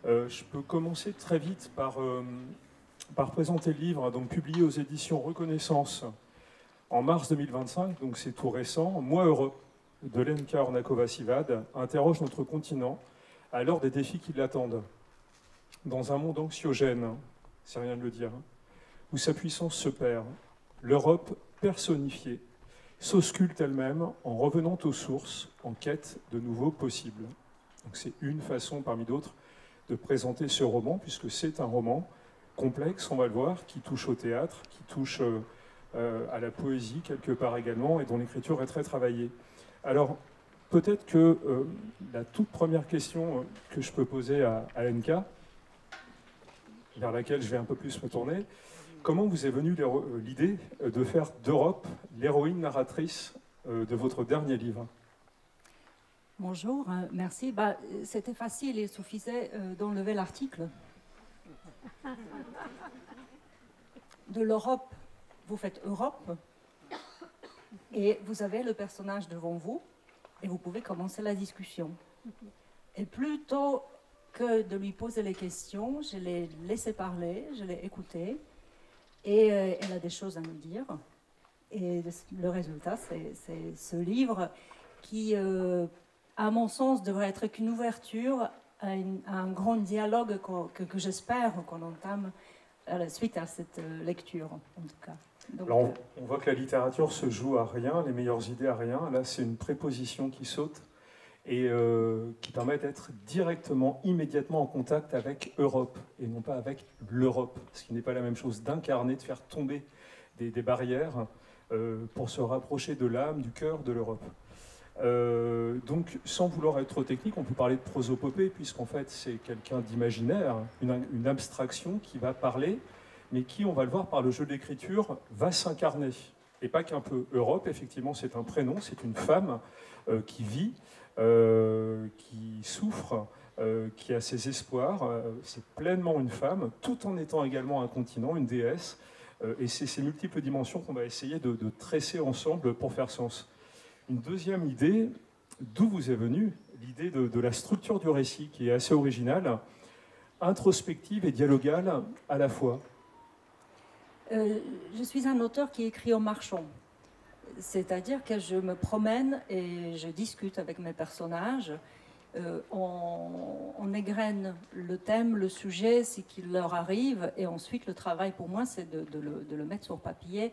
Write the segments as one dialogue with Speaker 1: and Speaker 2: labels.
Speaker 1: Je peux commencer très vite par présenter le livre, donc publié aux éditions Reconnaissance en mars 2025, donc c'est tout récent. Moi heureux, de Lenka Ornakova-Sivad, interroge notre continent à l'heure des défis qui l'attendent. Dans un monde anxiogène, c'est rien de le dire, où sa puissance se perd, l'Europe personnifiée s'ausculte elle-même en revenant aux sources, en quête de nouveaux possibles. Donc c'est une façon parmi d'autres de présenter ce roman, puisque c'est un roman complexe, on va le voir, qui touche au théâtre, qui touche à la poésie quelque part également, et dont l'écriture est très travaillée. Alors, peut-être que la toute première question que je peux poser à Lenka, vers laquelle je vais un peu plus me tourner, comment vous est venue l'idée de faire d'Europe l'héroïne narratrice de votre dernier livre?
Speaker 2: Bonjour, merci. C'était facile, il suffisait d'enlever l'article. De l'Europe, vous faites Europe, et vous avez le personnage devant vous, et vous pouvez commencer la discussion. Et plutôt que de lui poser les questions, je l'ai laissé parler, je l'ai écouté, et elle a des choses à nous dire. Et le résultat, c'est ce livre qui, à mon sens, devrait être qu'une ouverture à un grand dialogue que j'espère qu'on entame à la suite à cette lecture, en tout cas. Donc,
Speaker 1: alors, on voit que la littérature se joue à rien, les meilleures idées à rien. Là, c'est une préposition qui saute et qui permet d'être directement, immédiatement en contact avec Europe et non pas avec l'Europe, ce qui n'est pas la même chose d'incarner, de faire tomber des barrières pour se rapprocher de l'âme, du cœur de l'Europe. Donc, sans vouloir être trop technique, on peut parler de prosopopée, puisqu'en fait, c'est quelqu'un d'imaginaire, une abstraction qui va parler, mais qui, on va le voir par le jeu d'écriture, va s'incarner. Et pas qu'un peu. Europe, effectivement, c'est un prénom, c'est une femme qui vit, qui souffre, qui a ses espoirs. C'est pleinement une femme, tout en étant également un continent, une déesse. Et c'est ces multiples dimensions qu'on va essayer de tresser ensemble pour faire sens. Une deuxième idée, d'où vous est venue l'idée de la structure du récit, qui est assez originale, introspective et dialogale à la fois.
Speaker 2: Je suis un auteur qui écrit en marchant. C'est-à-dire que je me promène et je discute avec mes personnages. On égrène le thème, le sujet, ce qui leur arrive, et ensuite le travail pour moi, c'est de le mettre sur papier.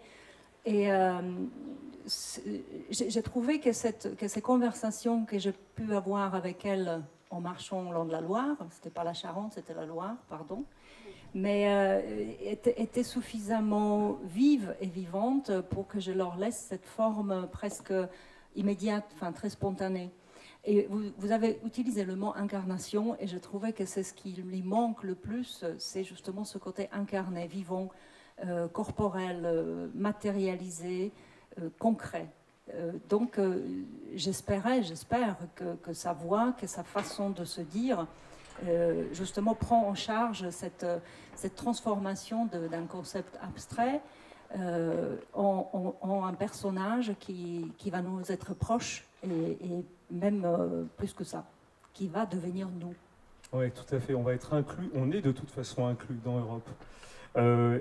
Speaker 2: Et j'ai trouvé que ces conversations que j'ai pu avoir avec elle en marchant le long de la Loire, c'était pas la Charente, c'était la Loire, pardon, mais étaient suffisamment vives et vivantes pour que je leur laisse cette forme presque immédiate, enfin très spontanée. Et vous avez utilisé le mot incarnation, et je trouvais que c'est ce qui lui manque le plus, c'est justement ce côté incarné, vivant, corporel, matérialisé, concret. Donc j'espère que sa voix, que sa façon de se dire, justement prend en charge cette transformation d'un concept abstrait en un personnage qui va nous être proche et même plus que ça, qui va devenir nous.
Speaker 1: Oui, tout à fait, on va être inclus, on est de toute façon inclus dans Europe.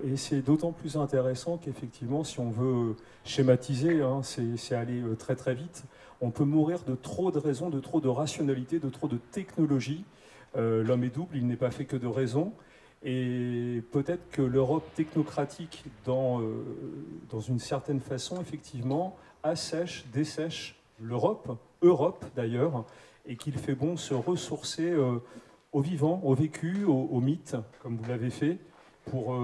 Speaker 1: Et c'est d'autant plus intéressant qu'effectivement, si on veut schématiser, hein, c'est aller très très vite, on peut mourir de trop de raisons, de trop de rationalité, de trop de technologie. L'homme est double, il n'est pas fait que de raison. Et peut-être que l'Europe technocratique, dans une certaine façon, effectivement, assèche, dessèche l'Europe, Europe d'ailleurs, et qu'il fait bon se ressourcer au vivant, au vécu, au mythe, comme vous l'avez fait, pour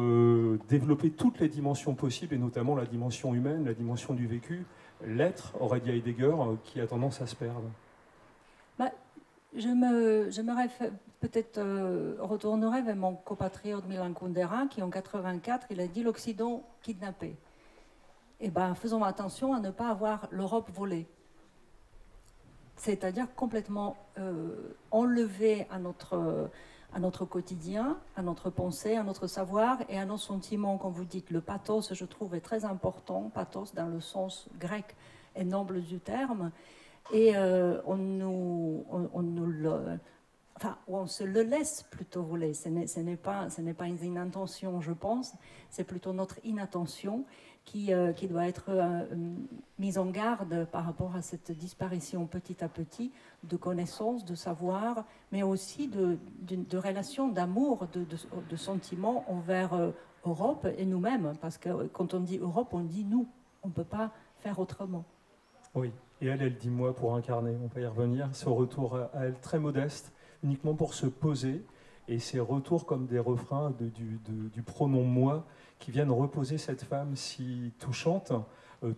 Speaker 1: développer toutes les dimensions possibles, et notamment la dimension humaine, la dimension du vécu, l'être, aurait dit Heidegger, qui a tendance à se perdre.
Speaker 2: Je me peut-être retournerai vers mon compatriote Milan Kundera, qui en 84, il a dit l'Occident kidnappé. Eh bien, faisons attention à ne pas avoir l'Europe volée. C'est-à-dire complètement enlevée à notre quotidien, à notre pensée, à notre savoir et à nos sentiments. Comme vous dites, le pathos, je trouve, est très important, pathos dans le sens grec et noble du terme. Et on nous enfin, on se le laisse plutôt voler. Ce n'est pas une intention, je pense, c'est plutôt notre inattention qui doit être mise en garde par rapport à cette disparition petit à petit de connaissances, de savoir, mais aussi de relations, d'amour, de sentiments envers Europe et nous-mêmes. Parce que quand on dit Europe, on dit nous. On ne peut pas faire autrement.
Speaker 1: Oui, et elle dit moi pour incarner, on va y revenir. Ce retour à elle très modeste, uniquement pour se poser, et ces retours comme des refrains du pronom moi qui viennent reposer cette femme si touchante,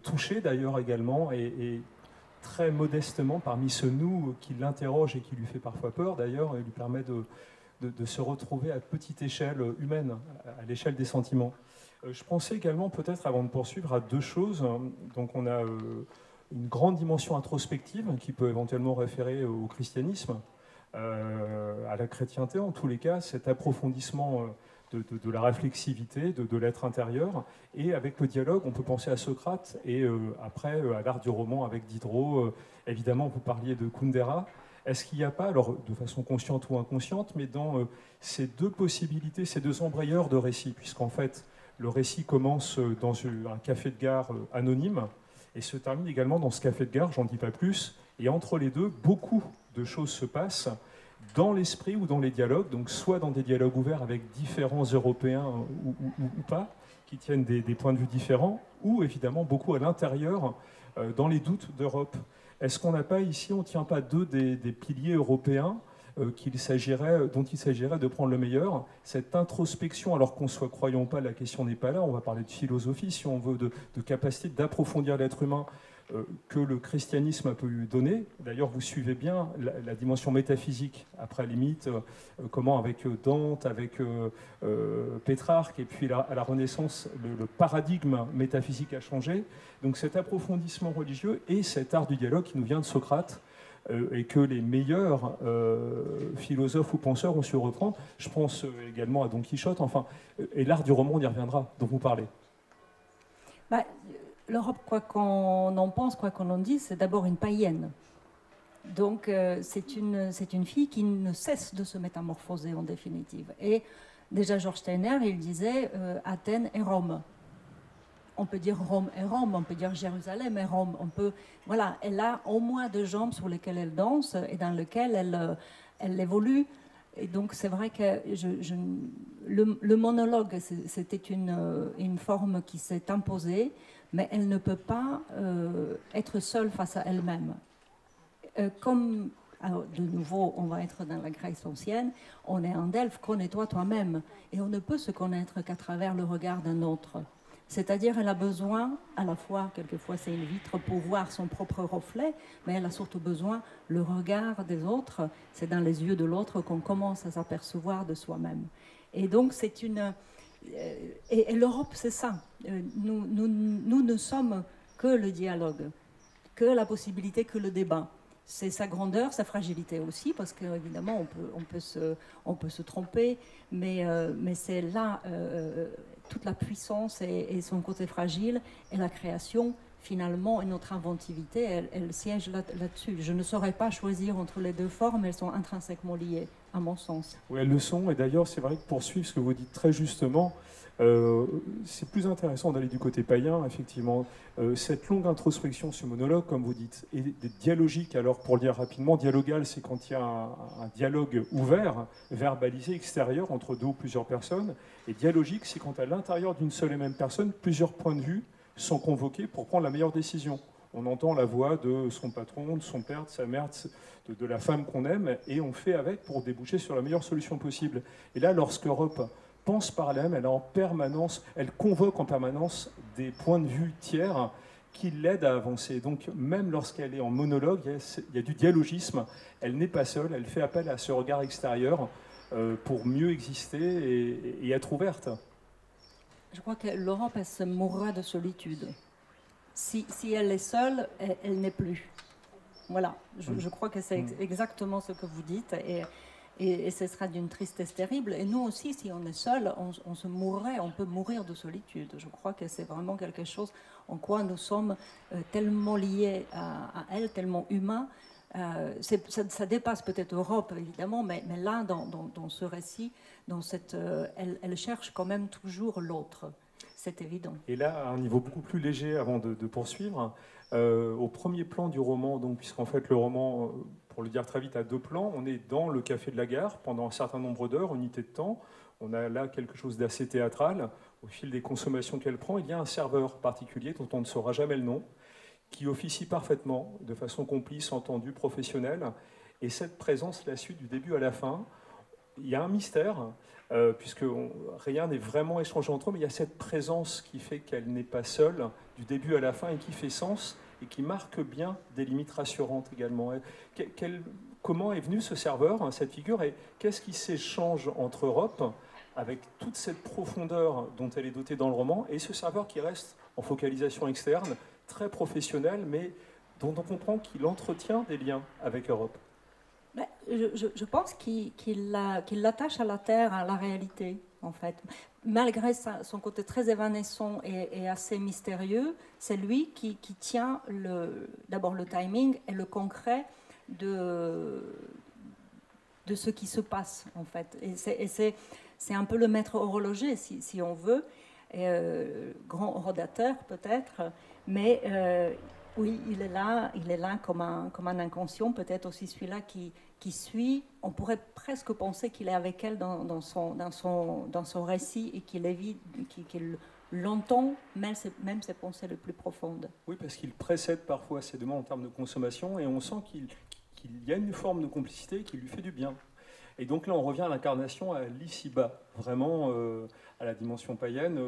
Speaker 1: touchée d'ailleurs également, et très modestement parmi ce nous qui l'interroge et qui lui fait parfois peur d'ailleurs, et lui permet de se retrouver à petite échelle humaine, à l'échelle des sentiments. Je pensais également peut-être avant de poursuivre à deux choses. Donc on a une grande dimension introspective qui peut éventuellement référer au christianisme, à la chrétienté en tous les cas, cet approfondissement de la réflexivité, de l'être intérieur. Et avec le dialogue, on peut penser à Socrate et après à l'art du roman avec Diderot. Évidemment, vous parliez de Kundera. Est-ce qu'il n'y a pas, alors de façon consciente ou inconsciente, mais dans ces deux possibilités, ces deux embrayeurs de récit, puisqu'en fait, le récit commence dans un café de gare anonyme et se termine également dans ce café de gare, j'en dis pas plus. Et entre les deux, beaucoup de choses se passent dans l'esprit ou dans les dialogues, donc soit dans des dialogues ouverts avec différents Européens ou pas, qui tiennent des points de vue différents, ou évidemment beaucoup à l'intérieur, dans les doutes d'Europe. Est-ce qu'on n'a pas ici, on ne tient pas deux des piliers européens dont il s'agirait de prendre le meilleur, cette introspection, alors qu'on soit croyant ou pas, la question n'est pas là, on va parler de philosophie, si on veut, de capacité d'approfondir l'être humain que le christianisme a pu lui donner. D'ailleurs, vous suivez bien la dimension métaphysique, après les mythes, comment avec Dante, avec Pétrarque, et puis à la Renaissance, le paradigme métaphysique a changé. Donc cet approfondissement religieux et cet art du dialogue qui nous vient de Socrate, et que les meilleurs philosophes ou penseurs ont su reprendre. Je pense également à Don Quichotte, enfin, et l'art du roman, on y reviendra, dont vous parlez.
Speaker 2: Bah, l'Europe, quoi qu'on en pense, quoi qu'on en dise, c'est d'abord une païenne. Donc c'est une fille qui ne cesse de se métamorphoser en définitive. Et déjà Georges Steiner, il disait Athènes et Rome. On peut dire Rome et Rome, on peut dire Jérusalem et Rome. Voilà, elle a au moins deux jambes sur lesquelles elle danse et dans lesquelles elle évolue. Et donc c'est vrai que le monologue, c'était une forme qui s'est imposée, mais elle ne peut pas être seule face à elle-même. Alors, de nouveau, on va être dans la Grèce ancienne, on est en Delphes, connais-toi toi-même. Et on ne peut se connaître qu'à travers le regard d'un autre. C'est-à-dire, elle a besoin, à la fois, quelquefois c'est une vitre pour voir son propre reflet, mais elle a surtout besoin le regard des autres. C'est dans les yeux de l'autre qu'on commence à s'apercevoir de soi-même. Et donc, c'est une... Et l'Europe, c'est ça. Nous ne sommes que le dialogue, que la possibilité, que le débat. C'est sa grandeur, sa fragilité aussi, parce qu'évidemment, on peut se tromper, mais c'est là toute la puissance et son côté fragile, et la création, finalement, et notre inventivité, elle siège là-dessus. Je ne saurais pas choisir entre les deux formes, elles sont intrinsèquement liées, à mon sens.
Speaker 1: Oui, elles le sont, et d'ailleurs, c'est vrai que pour suivre ce que vous dites très justement, c'est plus intéressant d'aller du côté païen, effectivement. Cette longue introspection, ce monologue, comme vous dites, est dialogique. Alors, pour le dire rapidement, dialogal, c'est quand il y a un dialogue ouvert, verbalisé, extérieur, entre deux ou plusieurs personnes. Et dialogique, c'est quand à l'intérieur d'une seule et même personne, plusieurs points de vue sont convoqués pour prendre la meilleure décision. On entend la voix de son patron, de son père, de sa mère, de la femme qu'on aime, et on fait avec pour déboucher sur la meilleure solution possible. Et là, lorsqu'Europe pense par elle-même, elle convoque en permanence des points de vue tiers qui l'aident à avancer. Donc même lorsqu'elle est en monologue, il y a du dialogisme. Elle n'est pas seule, elle fait appel à ce regard extérieur pour mieux exister et être ouverte.
Speaker 2: Je crois que l'Europe, elle se mourra de solitude. Si elle est seule, elle n'est plus. Voilà, je crois que c'est exactement ce que vous dites. Et ce sera d'une tristesse terrible. Et nous aussi, si on est seul, on se mourrait, on peut mourir de solitude. Je crois que c'est vraiment quelque chose en quoi nous sommes tellement liés à elle, tellement humains, Ça dépasse peut-être Europe, évidemment, mais là, dans ce récit, elle cherche quand même toujours l'autre. C'est évident.
Speaker 1: Et là, à un niveau beaucoup plus léger, avant de poursuivre, au premier plan du roman, puisqu'en fait le roman, pour le dire très vite, a 2 plans, on est dans le café de la gare pendant un certain nombre d'heures, unité de temps. On a là quelque chose d'assez théâtral. Au fil des consommations qu'elle prend, il y a un serveur particulier dont on ne saura jamais le nom, qui officie parfaitement, de façon complice, entendue, professionnelle. Et cette présence la suit du début à la fin. Il y a un mystère, puisque rien n'est vraiment échangé entre eux, mais il y a cette présence qui fait qu'elle n'est pas seule du début à la fin et qui fait sens et qui marque bien des limites rassurantes également. Comment est venu ce serveur, cette figure, et qu'est-ce qui s'échange entre Europe, avec toute cette profondeur dont elle est dotée dans le roman, et ce serveur qui reste en focalisation externe, très professionnel, mais dont on comprend qu'il entretient des liens avec Europe.
Speaker 2: Je pense qu'il l'attache à la terre, à la réalité, en fait. Malgré son côté très évanescent et assez mystérieux, c'est lui qui tient d'abord le timing et le concret de ce qui se passe, en fait. Et c'est un peu le maître horloger, si on veut, grand rodateur peut-être, mais oui, il est là comme un inconscient, peut-être aussi celui-là qui suit. On pourrait presque penser qu'il est avec elle dans son récit et qu'il l'entend, même ses pensées les plus profondes.
Speaker 1: Oui, parce qu'il précède parfois ses demandes en termes de consommation, et on sent qu'il y a une forme de complicité qui lui fait du bien. Et donc là, on revient à l'incarnation à l'ici-bas, vraiment à la dimension païenne.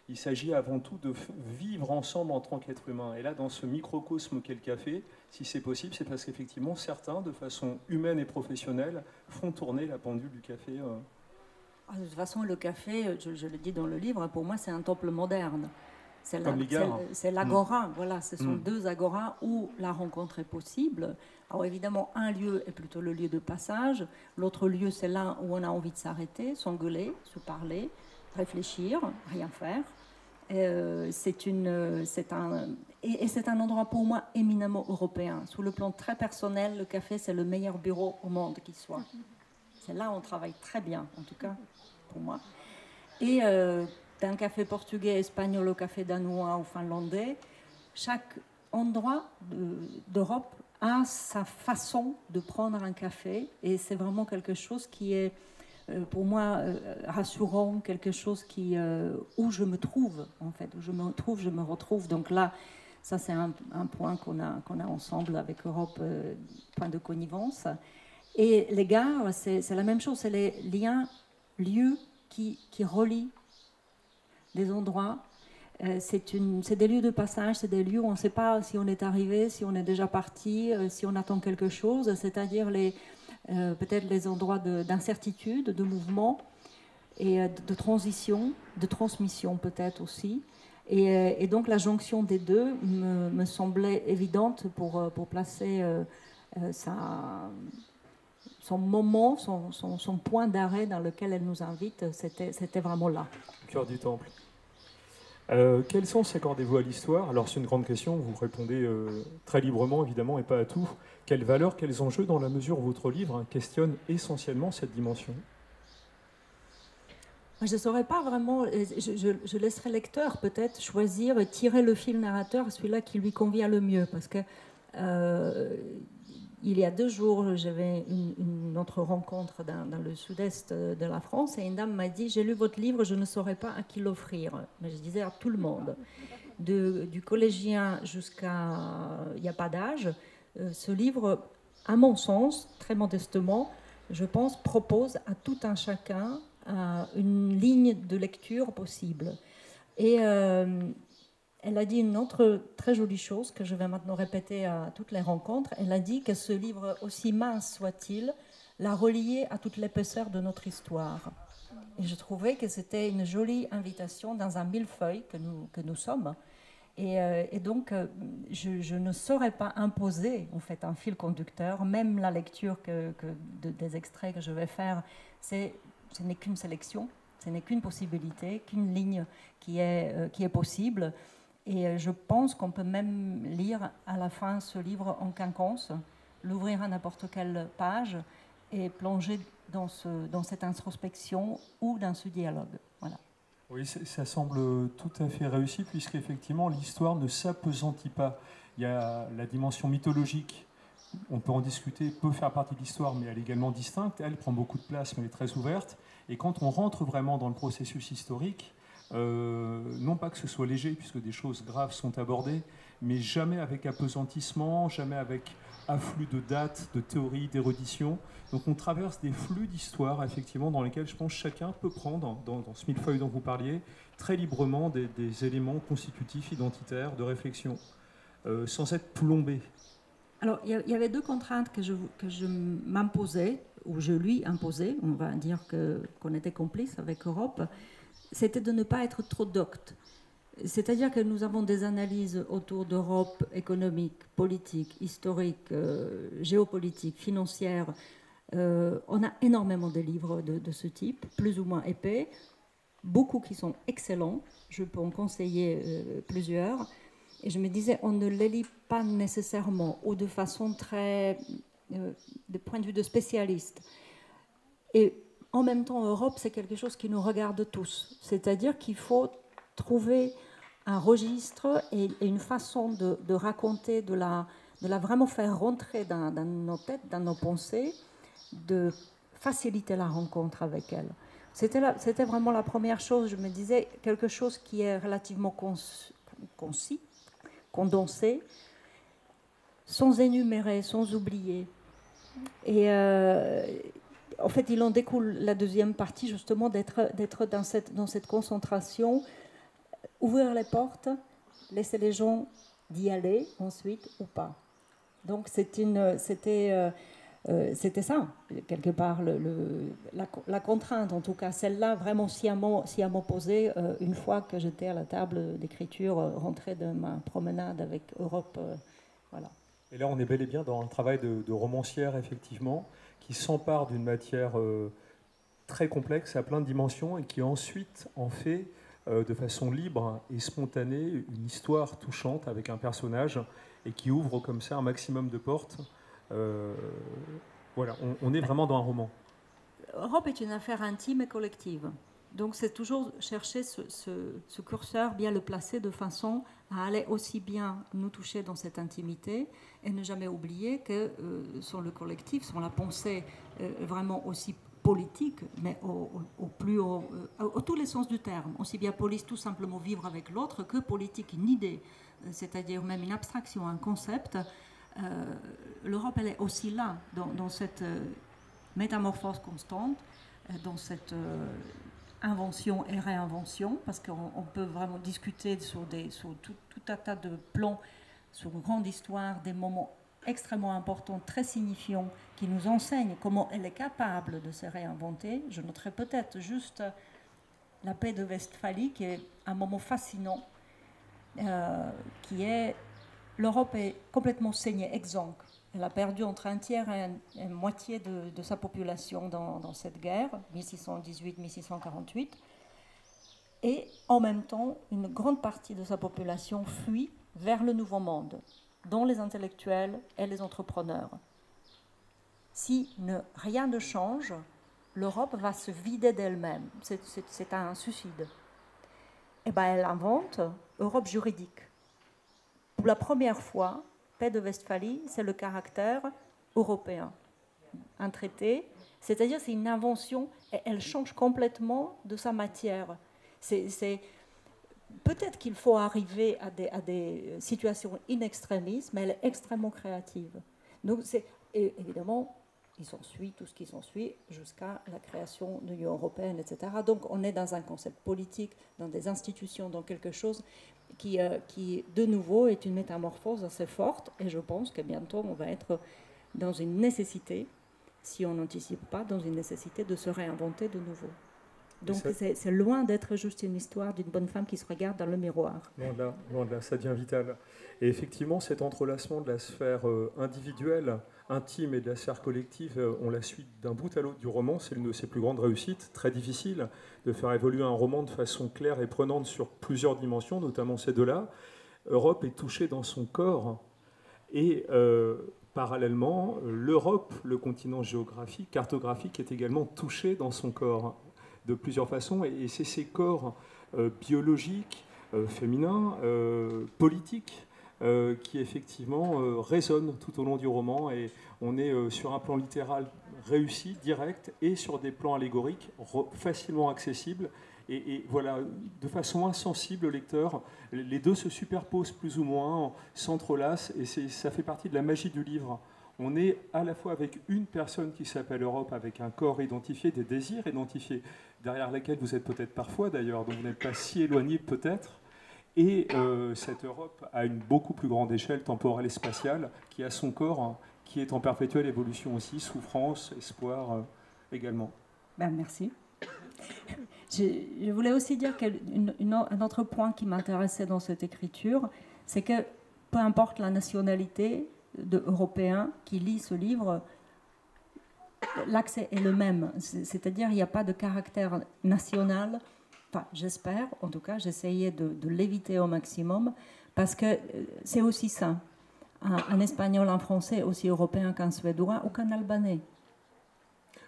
Speaker 1: Il s'agit avant tout de vivre ensemble en tant qu'être humain. Et là, dans ce microcosme qu'est le café, si c'est possible, c'est parce qu'effectivement, certains, de façon humaine et professionnelle, font tourner la pendule du café.
Speaker 2: De toute façon, le café, je le dis dans le livre, pour moi, c'est un temple moderne. C'est l'agora, voilà, ce sont 2 agoras où la rencontre est possible. Alors évidemment, un lieu est plutôt le lieu de passage, l'autre lieu, c'est là où on a envie de s'arrêter, s'engueuler, se parler, réfléchir, rien faire. C'est un endroit pour moi éminemment européen. Sous le plan très personnel, le café, c'est le meilleur bureau au monde qui soit. C'est là où on travaille très bien, en tout cas pour moi. Et d'un café portugais, espagnol au café danois ou finlandais, chaque endroit d'Europe a sa façon de prendre un café, et c'est vraiment quelque chose qui est pour moi rassurant, quelque chose où je me trouve, en fait, où je me retrouve. Donc là, ça c'est un point qu'on a ensemble avec Europe, point de connivence. Et les gares, c'est la même chose, c'est les lieux qui relient des endroits. C'est des lieux de passage, c'est des lieux où on ne sait pas si on est arrivé, si on est déjà parti, si on attend quelque chose, c'est-à-dire peut-être les endroits d'incertitude, de mouvement et de transition, de transmission peut-être aussi. Et donc la jonction des deux me semblait évidente pour placer son moment, son point d'arrêt dans lequel elle nous invite. C'était vraiment là.
Speaker 1: Au cœur du temple. Quel sens accordez-vous à l'histoire? Alors c'est une grande question, vous répondez très librement évidemment et pas à tout. Quelles valeurs, quels enjeux, dans la mesure où votre livre questionne essentiellement cette dimension?
Speaker 2: Je ne saurais pas vraiment, je laisserai le lecteur peut-être choisir, tirer le fil narrateur, celui-là qui lui convient le mieux, parce que il y a 2 jours, j'avais une autre rencontre dans le sud-est de la France, et une dame m'a dit « J'ai lu votre livre, je ne saurais pas à qui l'offrir ». Mais je disais à tout le monde, du collégien jusqu'à... Il n'y a pas d'âge. Ce livre, à mon sens, très modestement, je pense, propose à tout un chacun une ligne de lecture possible. Et... elle a dit une autre très jolie chose que je vais maintenant répéter à toutes les rencontres. Elle a dit que ce livre, aussi mince soit-il, l'a relié à toute l'épaisseur de notre histoire. Et je trouvais que c'était une jolie invitation dans un millefeuille que nous sommes. Et donc, je ne saurais pas imposer en fait un fil conducteur. Même la lecture des extraits que je vais faire, ce n'est qu'une sélection, ce n'est qu'une possibilité, qu'une ligne qui est possible. Et je pense qu'on peut même lire à la fin ce livre en quinconce, l'ouvrir à n'importe quelle page et plonger dans cette introspection ou dans ce dialogue. Voilà.
Speaker 1: Oui, ça semble tout à fait réussi, puisqu'effectivement, l'histoire ne s'appesantit pas. Il y a la dimension mythologique, on peut en discuter, peut faire partie de l'histoire, mais elle est également distincte. Elle prend beaucoup de place, mais elle est très ouverte. Et quand on rentre vraiment dans le processus historique, non pas que ce soit léger, puisque des choses graves sont abordées, mais jamais avec apesantissement, jamais avec afflux de dates, de théories, d'érudition. Donc on traverse des flux d'histoire, effectivement, dans lesquels je pense chacun peut prendre, dans ce millefeuille dont vous parliez, très librement des éléments constitutifs, identitaires, de réflexion, sans être plombé.
Speaker 2: Alors, il y avait deux contraintes que je m'imposais, ou je lui imposais, on va dire qu'on était complices avec Europe, c'était de ne pas être trop docte. C'est-à-dire que nous avons des analyses autour d'Europe économique, politique, historique, géopolitique, financière. On a énormément de livres de ce type, plus ou moins épais, beaucoup qui sont excellents, je peux en conseiller plusieurs. Et je me disais, on ne les lit pas nécessairement ou de façon très, de point de vue de spécialiste. Et en même temps, Europe, c'est quelque chose qui nous regarde tous. C'est-à-dire qu'il faut trouver un registre et une façon de raconter, de la vraiment faire rentrer dans nos têtes, dans nos pensées, de faciliter la rencontre avec elle. C'était vraiment la première chose. Je me disais, quelque chose qui est relativement concis, condensé, sans énumérer, sans oublier. Et en fait, il en découle la deuxième partie, justement, d'être dans cette concentration, ouvrir les portes, laisser les gens d'y aller ensuite ou pas. Donc c'était ça, quelque part, la contrainte, en tout cas, celle-là, vraiment sciemment posée une fois que j'étais à la table d'écriture, rentrée de ma promenade avec Europe. Voilà.
Speaker 1: Et là, on est bel et bien dans un travail de romancière, effectivement, qui s'empare d'une matière très complexe, à plein de dimensions, et qui ensuite en fait, de façon libre et spontanée, une histoire touchante avec un personnage, et qui ouvre comme ça un maximum de portes. Voilà, on est vraiment dans un roman.
Speaker 2: Europe est une affaire intime et collective. Donc c'est toujours chercher ce curseur, bien le placer de façon à aller aussi bien nous toucher dans cette intimité et ne jamais oublier que sur le collectif, sur la pensée vraiment aussi politique, mais au plus haut, au tous les sens du terme, aussi bien police, tout simplement vivre avec l'autre, que politique, une idée, c'est-à-dire même une abstraction, un concept. L'Europe, elle est aussi là, dans cette métamorphose constante, dans cette invention et réinvention, parce qu'on peut vraiment discuter sur tout un tas de plans, sur une grande histoire, des moments extrêmement importants, très signifiants, qui nous enseignent comment elle est capable de se réinventer. Je noterai peut-être juste la paix de Westphalie, qui est un moment fascinant, qui est l'Europe est complètement saignée, exsangue. Elle a perdu entre un tiers et une moitié de sa population dans cette guerre, 1618-1648. Et en même temps, une grande partie de sa population fuit vers le Nouveau Monde, dont les intellectuels et les entrepreneurs. Si rien ne change, l'Europe va se vider d'elle-même. C'est un suicide. Et ben, elle invente Europe juridique. Pour la première fois, paix de Westphalie, c'est le caractère européen. Un traité, c'est-à-dire c'est une invention, et elle change complètement de sa matière. Peut-être qu'il faut arriver à des situations in extremis, mais elle est extrêmement créative. Donc et évidemment, il s'ensuit tout ce qui s'ensuit jusqu'à la création de l'Union européenne, etc. Donc on est dans un concept politique, dans des institutions, dans quelque chose qui, de nouveau, est une métamorphose assez forte. Et je pense que bientôt, on va être dans une nécessité, si on n'anticipe pas, dans une nécessité de se réinventer de nouveau. Donc c'est loin d'être juste une histoire d'une bonne femme qui se regarde dans le miroir.
Speaker 1: Loin de là, ça devient vital. Et effectivement, cet entrelacement de la sphère individuelle, intime et de la sphère collective, on la suit d'un bout à l'autre du roman. C'est l'une de ses plus grandes réussites, très difficile de faire évoluer un roman de façon claire et prenante sur plusieurs dimensions, notamment ces deux-là. Europe est touchée dans son corps et parallèlement, l'Europe, le continent géographique, cartographique, est également touché dans son corps de plusieurs façons, et c'est ces corps biologiques, féminins, politiques, qui effectivement résonnent tout au long du roman, et on est sur un plan littéral réussi, direct, et sur des plans allégoriques facilement accessibles. Et voilà, de façon insensible, le lecteur, les deux se superposent plus ou moins, s'entrelacent, et ça fait partie de la magie du livre. On est à la fois avec une personne qui s'appelle Europe, avec un corps identifié, des désirs identifiés, derrière lesquels vous êtes peut-être parfois d'ailleurs, dont vous n'êtes pas si éloigné peut-être, et cette Europe à une beaucoup plus grande échelle temporelle et spatiale, qui a son corps, hein, qui est en perpétuelle évolution aussi, souffrance, espoir également.
Speaker 2: Ben, merci. Je voulais aussi dire qu'un autre point qui m'intéressait dans cette écriture, c'est que peu importe la nationalité d'Européens qui lit ce livre, l'accès est le même. C'est-à-dire qu'il n'y a pas de caractère national. Enfin, j'espère, en tout cas, j'essayais de l'éviter au maximum, parce que c'est aussi ça. Un Espagnol, un Français, aussi européen qu'un Suédois ou qu'un Albanais.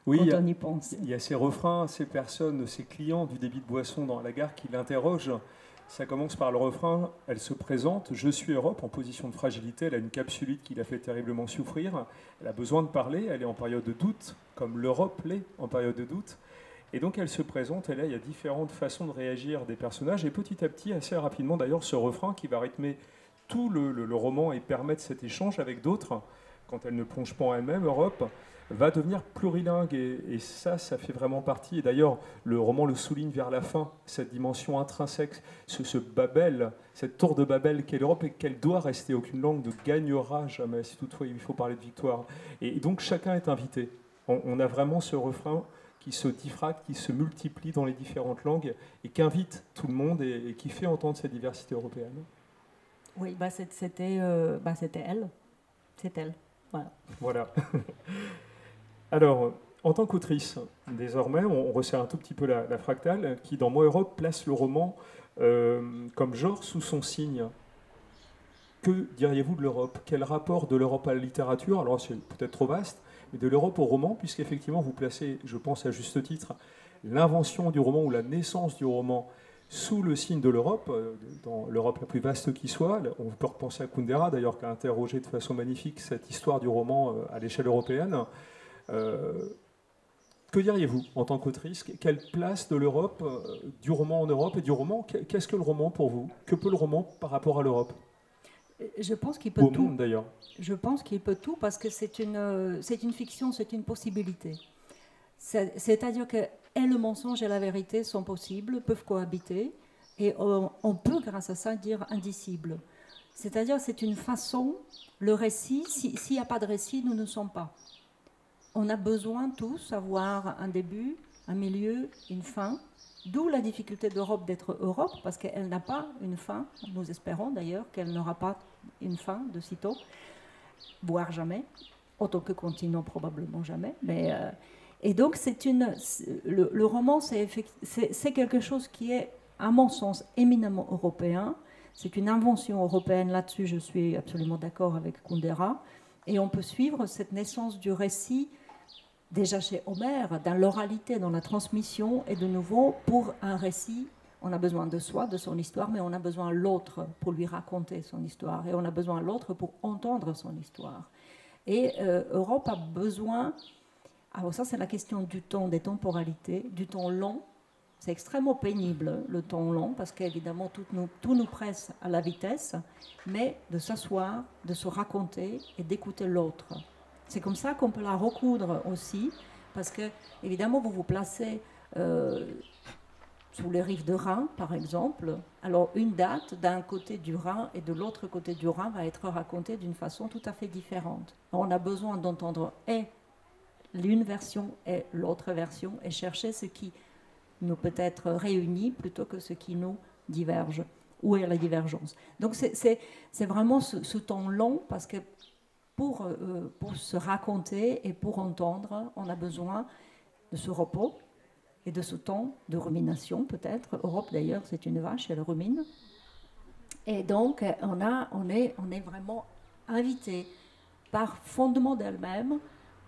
Speaker 1: Oui,
Speaker 2: quand on y pense.
Speaker 1: Il y a ces refrains, ces personnes, ces clients du débit de boisson dans la gare qui l'interrogent. Ça commence par le refrain, elle se présente, je suis Europe, en position de fragilité, elle a une capsulite qui l'a fait terriblement souffrir, elle a besoin de parler, elle est en période de doute, comme l'Europe l'est en période de doute. Et donc elle se présente, et là il y a différentes façons de réagir des personnages, et petit à petit, assez rapidement d'ailleurs, ce refrain qui va rythmer tout le roman et permettre cet échange avec d'autres, quand elle ne plonge pas en elle-même, Europe, va devenir plurilingue, et ça fait vraiment partie. Et d'ailleurs, le roman le souligne vers la fin, cette dimension intrinsèque, ce Babel, cette tour de Babel qu'est l'Europe, et qu'elle doit rester. Aucune langue ne gagnera jamais, si toutefois il faut parler de victoire. Et donc chacun est invité. On a vraiment ce refrain qui se diffracte, qui se multiplie dans les différentes langues, et qui invite tout le monde, et qui fait entendre cette diversité européenne.
Speaker 2: Oui, c'était elle. C'est elle.
Speaker 1: Voilà. Alors, en tant qu'autrice, désormais, on resserre un tout petit peu la fractale, qui, dans Moi Europe, place le roman comme genre sous son signe. Que diriez-vous de l'Europe? Quel rapport de l'Europe à la littérature? Alors, c'est peut-être trop vaste, mais de l'Europe au roman, puisqu'effectivement, vous placez, je pense à juste titre, l'invention du roman ou la naissance du roman sous le signe de l'Europe, dans l'Europe la plus vaste qui soit. On peut repenser à Kundera, d'ailleurs, qui a interrogé de façon magnifique cette histoire du roman à l'échelle européenne. Que diriez-vous en tant qu'autrice? Quelle place de l'Europe, du roman en Europe, et du roman? Qu'est-ce que le roman pour vous? Que peut le roman par rapport à l'Europe?
Speaker 2: Je pense qu'il peut
Speaker 1: tout.
Speaker 2: Au
Speaker 1: monde d'ailleurs.
Speaker 2: Je pense qu'il peut tout, parce que c'est une fiction, c'est une possibilité. C'est-à-dire que le mensonge et la vérité sont possibles, peuvent cohabiter, et on peut, grâce à ça, dire indicible. C'est-à-dire c'est une façon, le récit, s'il n'y a pas de récit, nous ne sommes pas. On a besoin tous d'avoir un début, un milieu, une fin, d'où la difficulté d'Europe d'être Europe, parce qu'elle n'a pas une fin. Nous espérons d'ailleurs qu'elle n'aura pas une fin de sitôt, voire jamais, en tant que continent probablement jamais. Et donc le roman, c'est quelque chose qui est, à mon sens, éminemment européen. C'est une invention européenne. Là-dessus, je suis absolument d'accord avec Kundera. Et on peut suivre cette naissance du récit, déjà chez Homère, dans l'oralité, dans la transmission. Et de nouveau, pour un récit, on a besoin de soi, de son histoire, mais on a besoin de l'autre pour lui raconter son histoire. Et on a besoin de l'autre pour entendre son histoire. Et Europe a besoin... Alors ça, c'est la question du temps, des temporalités, du temps long. C'est extrêmement pénible, le temps long, parce qu'évidemment, tout nous presse à la vitesse, mais de s'asseoir, de se raconter et d'écouter l'autre. C'est comme ça qu'on peut la recoudre aussi, parce que, évidemment, vous vous placez sous les rives de Rhin, par exemple. Alors, une date d'un côté du Rhin et de l'autre côté du Rhin va être racontée d'une façon tout à fait différente. Alors, on a besoin d'entendre l'une version et l'autre version, et chercher ce qui nous peut être réunis plutôt que ce qui nous diverge. Où est la divergence? Donc c'est vraiment ce temps long, parce que pour se raconter et pour entendre, on a besoin de ce repos et de ce temps de rumination peut-être. Europe d'ailleurs, c'est une vache, elle rumine. Et donc on est vraiment invité par fondement d'elle-même,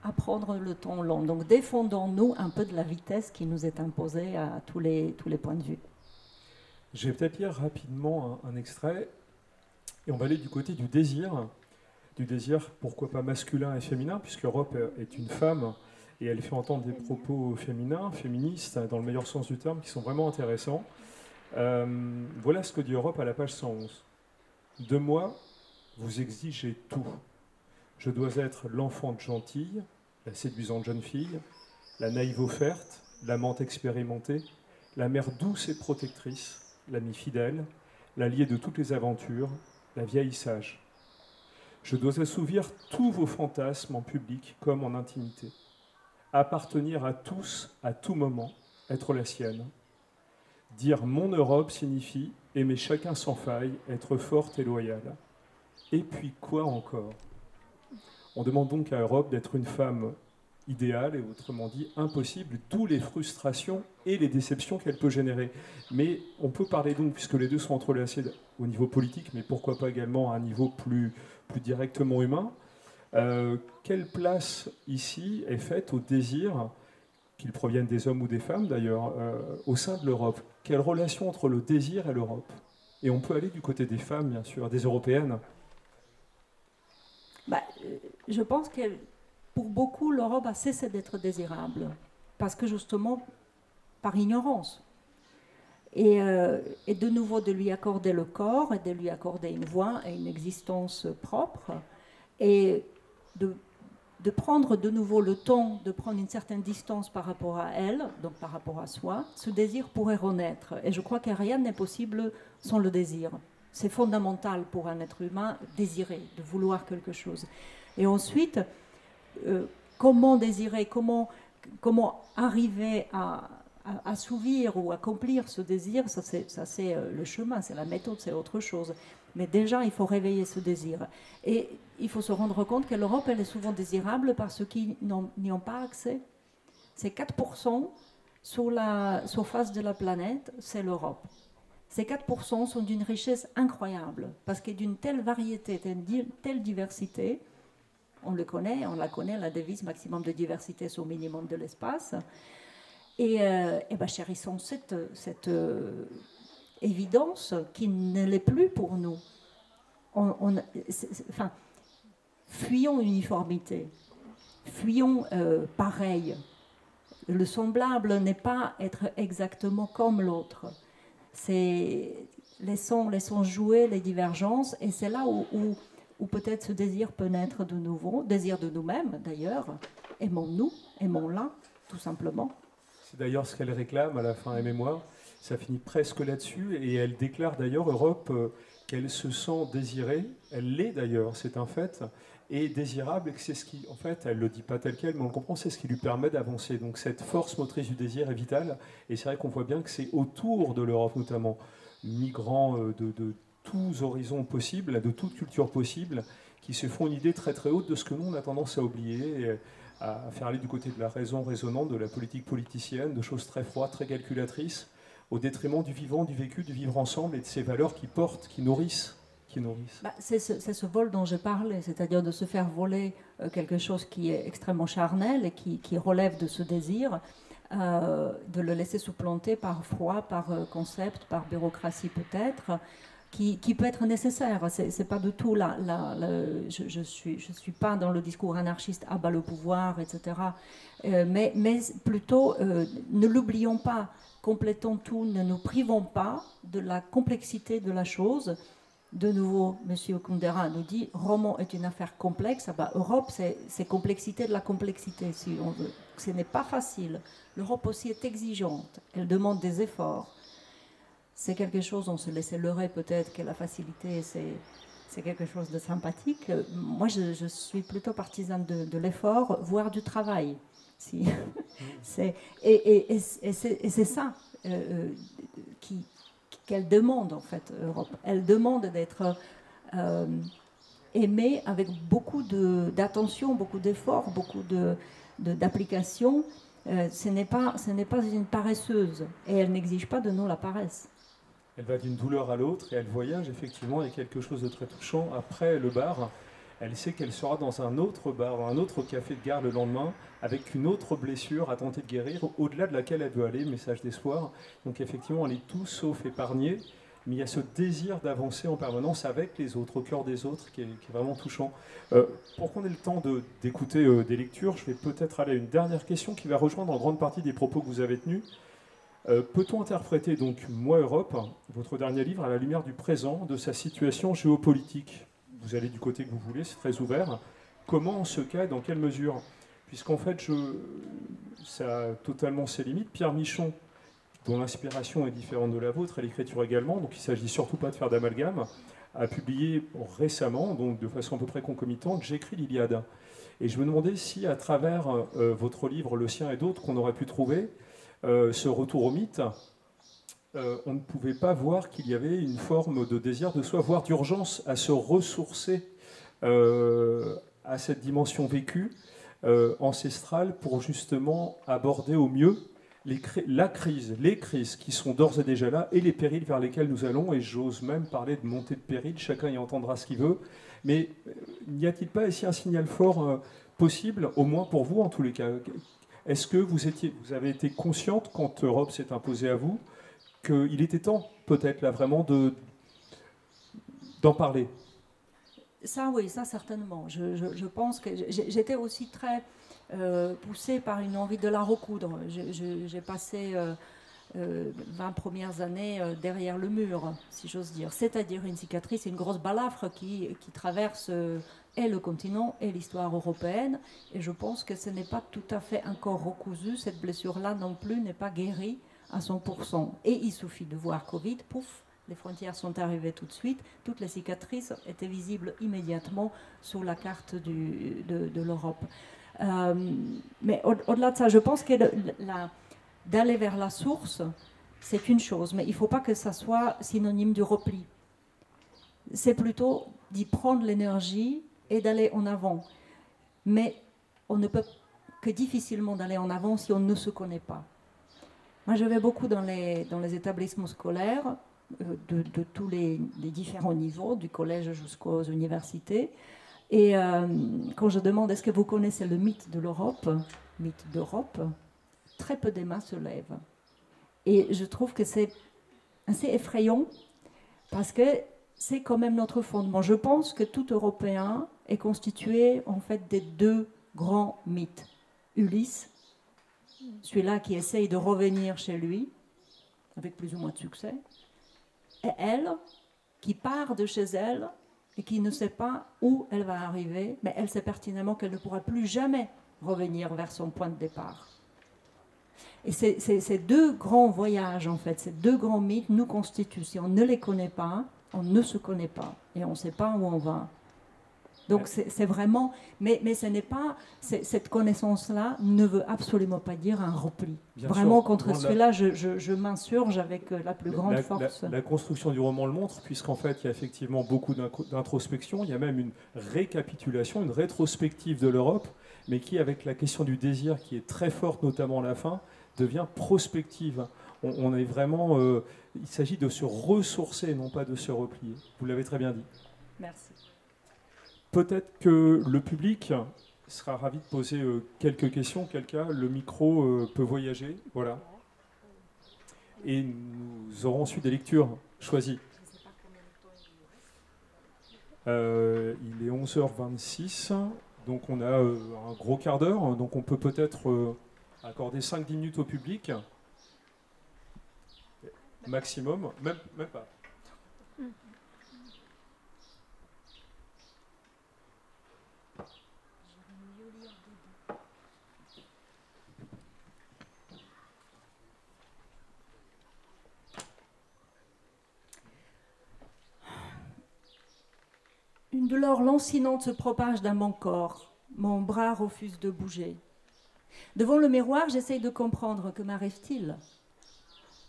Speaker 2: à prendre le temps long. Donc défendons-nous un peu de la vitesse qui nous est imposée à tous les points de vue.
Speaker 1: Je vais peut-être lire rapidement un extrait, et on va aller du côté du désir pourquoi pas masculin et féminin, puisque Europe est une femme, et elle fait entendre des propos féminins, féministes, dans le meilleur sens du terme, qui sont vraiment intéressants. Voilà ce que dit Europe à la page 111. De moi, vous exigez tout. Je dois être l'enfante gentille, la séduisante jeune fille, la naïve offerte, l'amante expérimentée, la mère douce et protectrice, l'amie fidèle, l'alliée de toutes les aventures, la vieille sage. Je dois assouvir tous vos fantasmes en public comme en intimité. Appartenir à tous, à tout moment, être la sienne. Dire mon Europe signifie aimer chacun sans faille, être forte et loyale. Et puis quoi encore? On demande donc à Europe d'être une femme idéale et autrement dit impossible, d'où les frustrations et les déceptions qu'elle peut générer. Mais on peut parler donc, puisque les deux sont entrelacés au niveau politique, mais pourquoi pas également à un niveau plus directement humain, quelle place ici est faite au désir, qu'ils proviennent des hommes ou des femmes d'ailleurs, au sein de l'Europe? Quelle relation entre le désir et l'Europe? Et on peut aller du côté des femmes, bien sûr, des européennes.
Speaker 2: Je pense que pour beaucoup, l'Europe a cessé d'être désirable, parce que justement, par ignorance. Et de nouveau de lui accorder le corps, et de lui accorder une voix et une existence propre, et de prendre de nouveau le temps, de prendre une certaine distance par rapport à elle, donc par rapport à soi, ce désir pourrait renaître. Et je crois que rien n'est possible sans le désir. C'est fondamental pour un être humain, désirer, de vouloir quelque chose. Et ensuite, comment désirer, comment arriver à assouvir ou accomplir ce désir, ça c'est le chemin, c'est la méthode, c'est autre chose. Mais déjà, il faut réveiller ce désir. Et il faut se rendre compte que l'Europe, elle est souvent désirable par ceux qui n'y ont pas accès. C'est 4% sur la surface de la planète, c'est l'Europe. Ces 4% sont d'une richesse incroyable, parce qu'il y a d'une telle variété, d'une telle diversité. On la connaît, la devise maximum de diversité sur minimum de l'espace. Et chérissons cette évidence qui ne l'est plus pour nous. Fuyons l'uniformité, fuyons pareil. Le semblable n'est pas être exactement comme l'autre. Laissons jouer les divergences, et c'est là où peut-être ce désir peut naître de nouveau, désir de nous-mêmes d'ailleurs. Aimons-nous, aimons-la, tout simplement.
Speaker 1: C'est d'ailleurs ce qu'elle réclame à la fin, Aimez-moi. Ça finit presque là-dessus, et elle déclare d'ailleurs, Europe, qu'elle se sent désirée, elle l'est d'ailleurs, c'est un fait, et désirable, et que c'est ce qui, en fait, elle ne le dit pas tel quel, mais on comprend, c'est ce qui lui permet d'avancer. Donc cette force motrice du désir est vitale, et c'est vrai qu'on voit bien que c'est autour de l'Europe notamment, migrants de tous horizons possibles, de toutes cultures possibles, qui se font une idée très très haute de ce que nous on a tendance à oublier, à faire aller du côté de la raison raisonnante, de la politique politicienne, de choses très froides, très calculatrices, au détriment du vivant, du vécu, du vivre ensemble et de ces valeurs qui portent, qui nourrissent.
Speaker 2: C'est ce vol dont je parlais, c'est-à-dire de se faire voler quelque chose qui est extrêmement charnel et qui relève de ce désir, de le laisser supplanter par froid, par concept, par bureaucratie peut-être, qui peut être nécessaire. C'est pas du tout là. Je suis pas dans le discours anarchiste, ah bah le pouvoir, etc. Mais plutôt, ne l'oublions pas, complétons tout, ne nous privons pas de la complexité de la chose. De nouveau, M. Kundera nous dit roman est une affaire complexe. Ah bah, Europe, c'est complexité de la complexité, si on veut. Ce n'est pas facile. L'Europe aussi est exigeante. Elle demande des efforts. C'est quelque chose, on se laissait leurrer peut-être que la facilité, c'est quelque chose de sympathique. Moi, je suis plutôt partisane de l'effort, voire du travail. Si. Et c'est ça qu'elle demande, en fait, Europe. Elle demande d'être aimée avec beaucoup d'attention, beaucoup d'efforts, beaucoup d'application. Ce n'est pas une paresseuse, et elle n'exige pas de nous la paresse.
Speaker 1: Elle va d'une douleur à l'autre et elle voyage, effectivement, il y a quelque chose de très touchant. Après le bar, Elle sait qu'elle sera dans un autre bar, dans un autre café de gare le lendemain, avec une autre blessure à tenter de guérir, au-delà de laquelle elle veut aller, message d'espoir. Donc effectivement, elle est tout sauf épargnée, mais il y a ce désir d'avancer en permanence avec les autres, au cœur des autres, qui est vraiment touchant. Pour qu'on ait le temps d'écouter des lectures, je vais peut-être aller à une dernière question qui va rejoindre en grande partie des propos que vous avez tenus. Peut-on interpréter donc Moi Europe, votre dernier livre, à la lumière du présent, de sa situation géopolitique? Vous allez du côté que vous voulez, c'est très ouvert. Comment on se cae, dans quelle mesure? Puisqu'en fait, ça a totalement ses limites. Pierre Michon, dont l'inspiration est différente de la vôtre, et l'écriture également, donc il ne s'agit surtout pas de faire d'amalgame, a publié récemment, donc de façon à peu près concomitante, J'écris l'Iliade. Et je me demandais si, à travers votre livre, le sien et d'autres qu'on aurait pu trouver, ce retour au mythe, on ne pouvait pas voir qu'il y avait une forme de désir de soi, voire d'urgence à se ressourcer à cette dimension vécue, ancestrale, pour justement aborder au mieux les crises qui sont d'ores et déjà là, et les périls vers lesquels nous allons, et j'ose même parler de montée de péril, chacun y entendra ce qu'il veut, mais n'y a-t-il pas ici un signal fort possible, au moins pour vous en tous les cas? Est-ce que vous avez été consciente, quand Europe s'est imposée à vous, qu'il était temps, peut-être, là, vraiment, d'en parler?
Speaker 2: Ça, oui, ça, certainement. Je pense que j'étais aussi très poussée par une envie de la recoudre. J'ai passé 20 premières années derrière le mur, si j'ose dire. C'est-à-dire une cicatrice, une grosse balafre qui traverse et le continent et l'histoire européenne. Et je pense que ce n'est pas tout à fait encore recousu. Cette blessure-là non plus n'est pas guérie à 100%. Et il suffit de voir Covid, pouf, les frontières sont arrivées tout de suite. Toutes les cicatrices étaient visibles immédiatement sur la carte de l'Europe. Mais au-delà de ça, je pense que d'aller vers la source, c'est une chose, mais il ne faut pas que ça soit synonyme du repli. C'est plutôt d'y prendre l'énergie et d'aller en avant. Mais on ne peut que difficilement d'aller en avant si on ne se connaît pas. Moi, je vais beaucoup dans les établissements scolaires de tous les différents niveaux, du collège jusqu'aux universités. Et quand je demande est-ce que vous connaissez le mythe de l'Europe, mythe d'Europe, très peu des mains se lèvent. Et je trouve que c'est assez effrayant parce que c'est quand même notre fondement. Je pense que tout Européen est constitué en fait des deux grands mythes. Ulysse, celui-là qui essaye de revenir chez lui, avec plus ou moins de succès, et elle, qui part de chez elle et qui ne sait pas où elle va arriver, mais elle sait pertinemment qu'elle ne pourra plus jamais revenir vers son point de départ. Et ces deux grands voyages, en fait, ces deux grands mythes nous constituent. Si on ne les connaît pas, on ne se connaît pas et on ne sait pas où on va. Donc c'est vraiment, mais ce n'est pas, cette connaissance-là ne veut absolument pas dire un repli.
Speaker 1: Bien
Speaker 2: vraiment
Speaker 1: sûr,
Speaker 2: contre celui-là, je m'insurge avec la plus grande force.
Speaker 1: La construction du roman le montre, puisqu'en fait il y a effectivement beaucoup d'introspection, il y a même une récapitulation, une rétrospective de l'Europe, mais qui, avec la question du désir qui est très forte, notamment à la fin, devient prospective. On est vraiment, il s'agit de se ressourcer, non pas de se replier. Vous l'avez très bien dit.
Speaker 2: Merci.
Speaker 1: Peut-être que le public sera ravi de poser quelques questions. Quel cas, le micro peut voyager. Voilà. Et nous aurons ensuite des lectures choisies. Il est 11h26, donc on a un gros quart d'heure. Donc on peut peut-être accorder 5-10 minutes au public. Maximum, même pas.
Speaker 2: Une douleur lancinante se propage dans mon corps. Mon bras refuse de bouger. Devant le miroir, j'essaye de comprendre que m'arrive-t-il.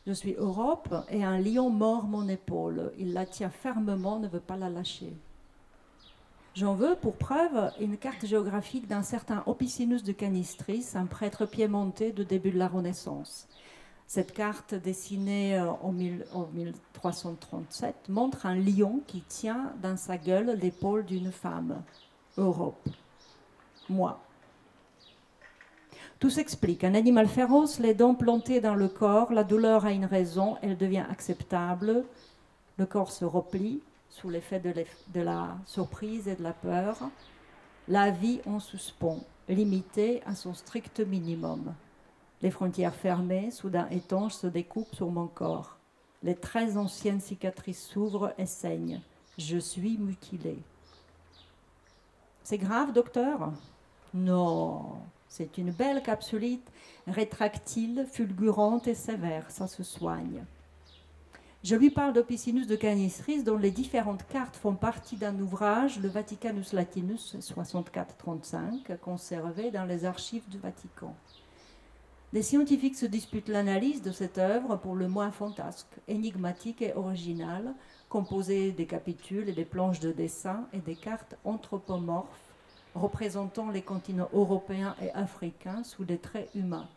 Speaker 2: Je suis Europe et un lion mord mon épaule. Il la tient fermement, ne veut pas la lâcher. J'en veux pour preuve une carte géographique d'un certain Opicinus de Canistris, un prêtre piémontais de début de la Renaissance. Cette carte, dessinée en 1337, montre un lion qui tient dans sa gueule l'épaule d'une femme. Europe. Moi. Tout s'explique. Un animal féroce, les dents plantées dans le corps, la douleur a une raison, elle devient acceptable. Le corps se replie sous l'effet de la surprise et de la peur. La vie en suspens, limitée à son strict minimum. Les frontières fermées, soudain étanches, se découpent sur mon corps. Les très anciennes cicatrices s'ouvrent et saignent. Je suis mutilée. C'est grave, docteur? Non, c'est une belle capsulite rétractile, fulgurante et sévère. Ça se soigne. Je lui parle d'Opicinus de Canistris, dont les différentes cartes font partie d'un ouvrage, le Vaticanus Latinus 64-35, conservé dans les archives du Vatican. Les scientifiques se disputent l'analyse de cette œuvre pour le moins fantasque, énigmatique et originale, composée des capitules et des planches de dessin et des cartes anthropomorphes représentant les continents européens et africains sous des traits humains.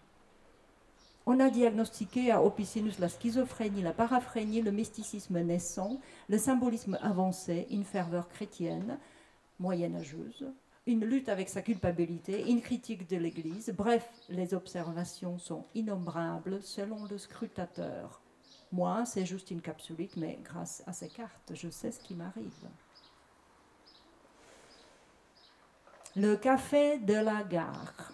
Speaker 2: On a diagnostiqué à Opicinus la schizophrénie, la paraphrénie, le mysticisme naissant, le symbolisme avancé, une ferveur chrétienne, moyenâgeuse, une lutte avec sa culpabilité, une critique de l'Église. Bref, les observations sont innombrables selon le scrutateur. Moi, c'est juste une capsulite, mais grâce à ces cartes, je sais ce qui m'arrive. Le café de la gare.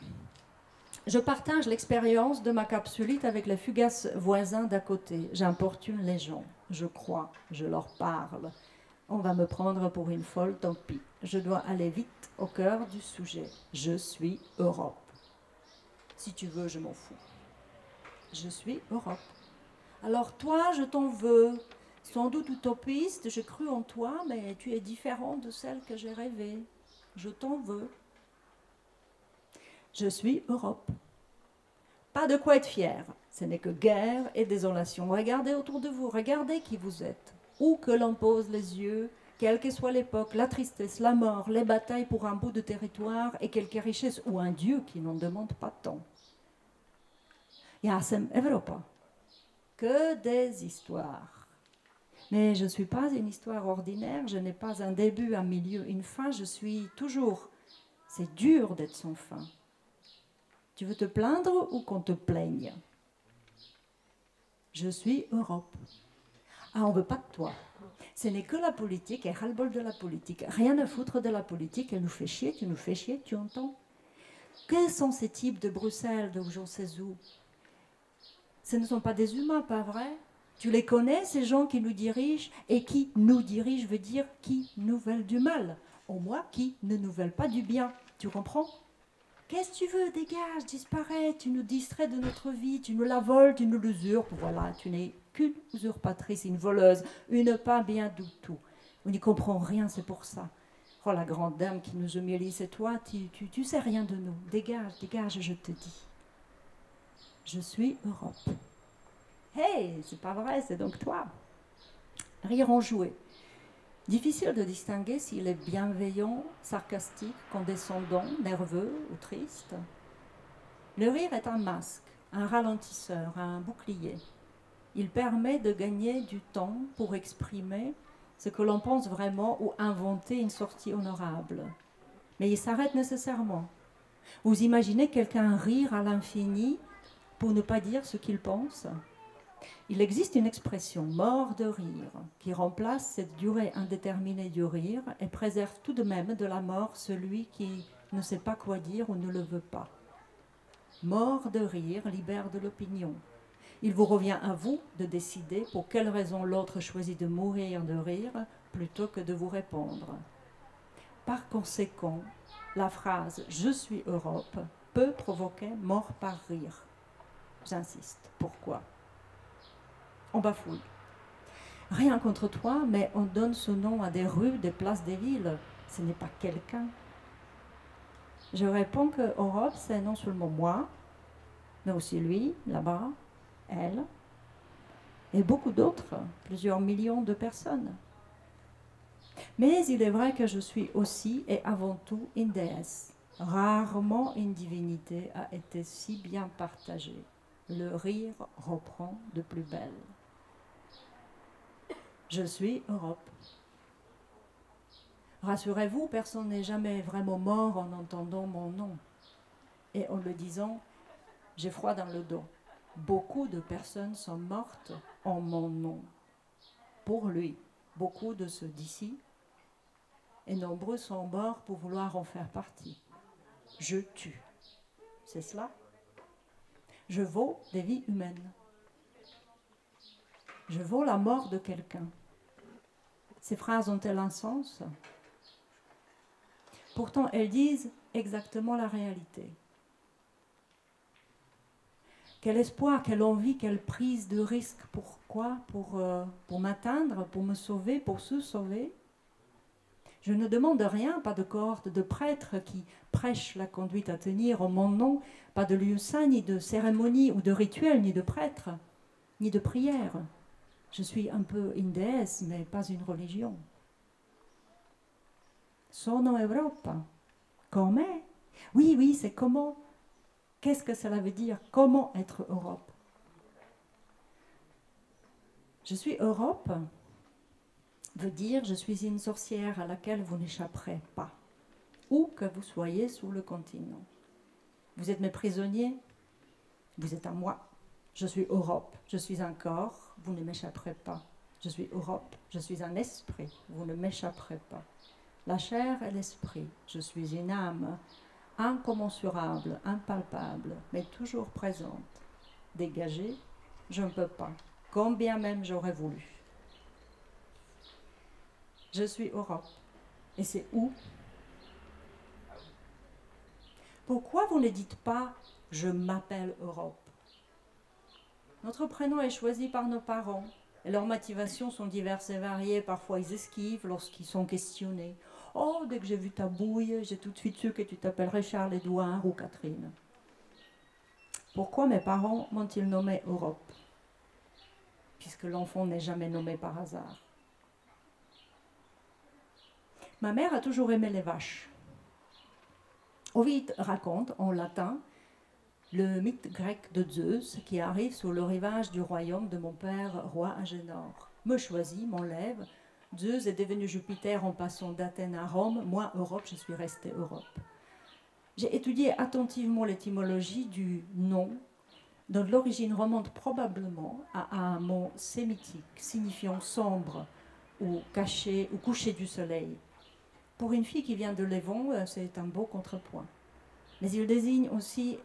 Speaker 2: Je partage l'expérience de ma capsulite avec les fugaces voisins d'à côté. J'importune les gens, je crois, je leur parle. On va me prendre pour une folle, tant pis. Je dois aller vite au cœur du sujet. Je suis Europe. Si tu veux, je m'en fous. Je suis Europe. Alors toi, je t'en veux. Sans doute utopiste, j'ai cru en toi, mais tu es différent de celle que j'ai rêvée. Je t'en veux. Je suis Europe. Pas de quoi être fier. Ce n'est que guerre et désolation. Regardez autour de vous, regardez qui vous êtes. Où que l'on pose les yeux, quelle que soit l'époque, la tristesse, la mort, les batailles pour un bout de territoire et quelque richesse ou un Dieu qui n'en demande pas tant. Ja jsem Evropa. Que des histoires. Mais je ne suis pas une histoire ordinaire, je n'ai pas un début, un milieu, une fin, je suis toujours. C'est dur d'être sans fin. Tu veux te plaindre ou qu'on te plaigne? Je suis Europe. Ah, on ne veut pas de toi. Ce n'est que la politique et ras-le-bol de la politique. Rien à foutre de la politique, elle nous fait chier, tu nous fais chier, tu entends? Quels sont ces types de Bruxelles, de je ne sais où? Ce ne sont pas des humains, pas vrai? Tu les connais, ces gens qui nous dirigent? Et qui nous dirigent veut dire qui nous veulent du mal. Au moins, qui ne nous veulent pas du bien. Tu comprends? Qu'est-ce que tu veux? Dégage, disparais, tu nous distrais de notre vie, tu nous la voles, tu nous l'usurpes. Voilà, tu n'es qu'une usurpatrice, une voleuse, une pas bien du tout. On n'y comprend rien, c'est pour ça. Oh, la grande dame qui nous humilie, c'est toi, tu sais rien de nous. Dégage, dégage, je te dis. Je suis Europe. Hey, c'est pas vrai, c'est donc toi. Rire enjoué. Difficile de distinguer s'il est bienveillant, sarcastique, condescendant, nerveux ou triste. Le rire est un masque, un ralentisseur, un bouclier. Il permet de gagner du temps pour exprimer ce que l'on pense vraiment ou inventer une sortie honorable. Mais il s'arrête nécessairement. Vous imaginez quelqu'un rire à l'infini pour ne pas dire ce qu'il pense? Il existe une expression, mort de rire, qui remplace cette durée indéterminée du rire et préserve tout de même de la mort celui qui ne sait pas quoi dire ou ne le veut pas. Mort de rire libère de l'opinion. Il vous revient à vous de décider pour quelle raison l'autre choisit de mourir de rire plutôt que de vous répondre. Par conséquent, la phrase « Je suis Europe » peut provoquer mort par rire. J'insiste. Pourquoi? On bafouille. Rien contre toi, mais on donne ce nom à des rues, des places, des villes. Ce n'est pas quelqu'un. Je réponds que Europe, c'est non seulement moi, mais aussi lui, là-bas, elle, et beaucoup d'autres, plusieurs millions de personnes. Mais il est vrai que je suis aussi et avant tout une déesse. Rarement une divinité a été si bien partagée. Le rire reprend de plus belle. Je suis Europe. Rassurez-vous, personne n'est jamais vraiment mort en entendant mon nom. Et en le disant, j'ai froid dans le dos. Beaucoup de personnes sont mortes en mon nom. Pour lui, beaucoup de ceux d'ici, et nombreux sont morts pour vouloir en faire partie. Je tue. C'est cela. Je vaux des vies humaines. Je vaux la mort de quelqu'un. Ces phrases ont-elles un sens? Pourtant, elles disent exactement la réalité. Quel espoir, quelle envie, quelle prise de risque. Pourquoi? Pour m'atteindre, pour me sauver, pour se sauver. Je ne demande rien, pas de cohorte de prêtres qui prêchent la conduite à tenir en mon nom, pas de lieu saint, ni de cérémonie ou de rituel, ni de prêtre, ni de prière. Je suis un peu une déesse, mais pas une religion. Sono Europa. Comment? Oui, oui, c'est comment. Qu'est-ce que cela veut dire? Comment être Europe? Je suis Europe veut dire je suis une sorcière à laquelle vous n'échapperez pas, où que vous soyez sur le continent. Vous êtes mes prisonniers, vous êtes à moi. Je suis Europe, je suis un corps, vous ne m'échapperez pas. Je suis Europe, je suis un esprit, vous ne m'échapperez pas. La chair et l'esprit, je suis une âme, incommensurable, impalpable, mais toujours présente. Dégagée, je ne peux pas, combien même j'aurais voulu. Je suis Europe. Et c'est où? Pourquoi vous ne dites pas « je m'appelle Europe » ? Notre prénom est choisi par nos parents et leurs motivations sont diverses et variées. Parfois ils esquivent lorsqu'ils sont questionnés. « Oh, dès que j'ai vu ta bouille, j'ai tout de suite su que tu t'appellerais Charles-Édouard ou Catherine. » Pourquoi mes parents m'ont-ils nommé Europe? Puisque l'enfant n'est jamais nommé par hasard. Ma mère a toujours aimé les vaches. Ovide raconte en latin le mythe grec de Zeus qui arrive sur le rivage du royaume de mon père, roi Agénor. Me choisit, m'enlève. Zeus est devenu Jupiter en passant d'Athènes à Rome. Moi, Europe, je suis restée Europe. J'ai étudié attentivement l'étymologie du nom, dont l'origine remonte probablement à un mot sémitique signifiant sombre ou caché ou coucher du soleil. Pour une fille qui vient de Levant, c'est un beau contrepoint. Mais il désigne aussi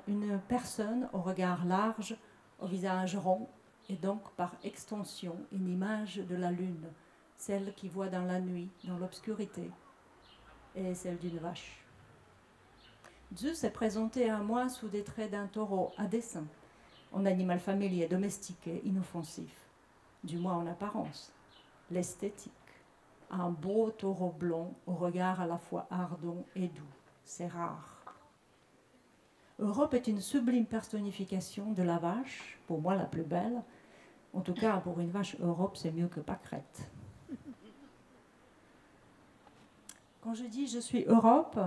Speaker 2: une personne au regard large, au visage rond, et donc par extension une image de la lune, celle qui voit dans la nuit, dans l'obscurité, et celle d'une vache. Zeus est présenté à moi sous des traits d'un taureau à dessein, en animal familier, domestiqué, inoffensif, du moins en apparence, l'esthétique. Un beau taureau blond au regard à la fois ardent et doux. C'est rare. Europe est une sublime personnification de la vache, pour moi la plus belle. En tout cas, pour une vache, Europe, c'est mieux que pâquerette. Quand je dis je suis Europe,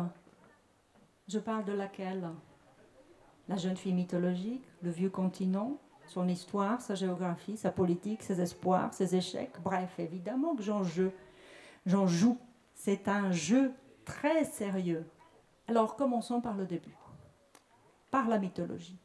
Speaker 2: je parle de laquelle? La jeune fille mythologique, le vieux continent, son histoire, sa géographie, sa politique, ses espoirs, ses échecs. Bref, évidemment que j'en joue. C'est un jeu très sérieux. Alors, commençons par le début, par la mythologie.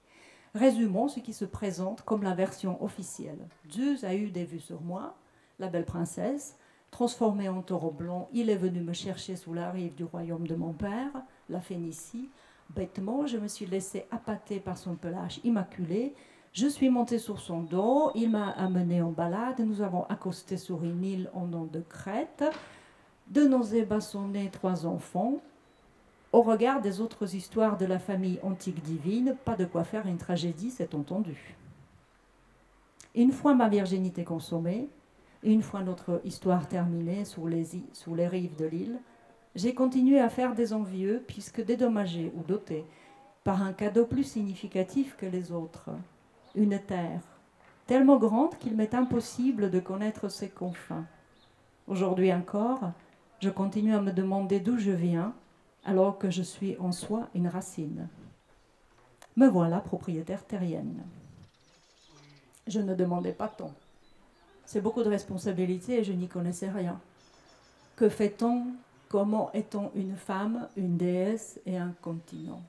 Speaker 2: Résumons ce qui se présente comme la version officielle. Zeus a eu des vues sur moi, la belle princesse, transformée en taureau blanc, il est venu me chercher sous la rive du royaume de mon père, la Phénicie. Bêtement, je me suis laissée appâter par son pelage immaculé. Je suis montée sur son dos, il m'a amenée en balade, nous avons accosté sur une île au nom de Crète. De nausées bâillonnées 3 enfants. Au regard des autres histoires de la famille antique divine, pas de quoi faire une tragédie, c'est entendu. Une fois ma virginité consommée, une fois notre histoire terminée sur les rives de l'île, j'ai continué à faire des envieux, puisque dédommagés ou dotés par un cadeau plus significatif que les autres, une terre, tellement grande qu'il m'est impossible de connaître ses confins. Aujourd'hui encore, je continue à me demander d'où je viens, alors que je suis en soi une racine. Me voilà propriétaire terrienne. Je ne demandais pas tant. C'est beaucoup de responsabilités et je n'y connaissais rien. Que fait-on? Comment est-on une femme, une déesse et un continent?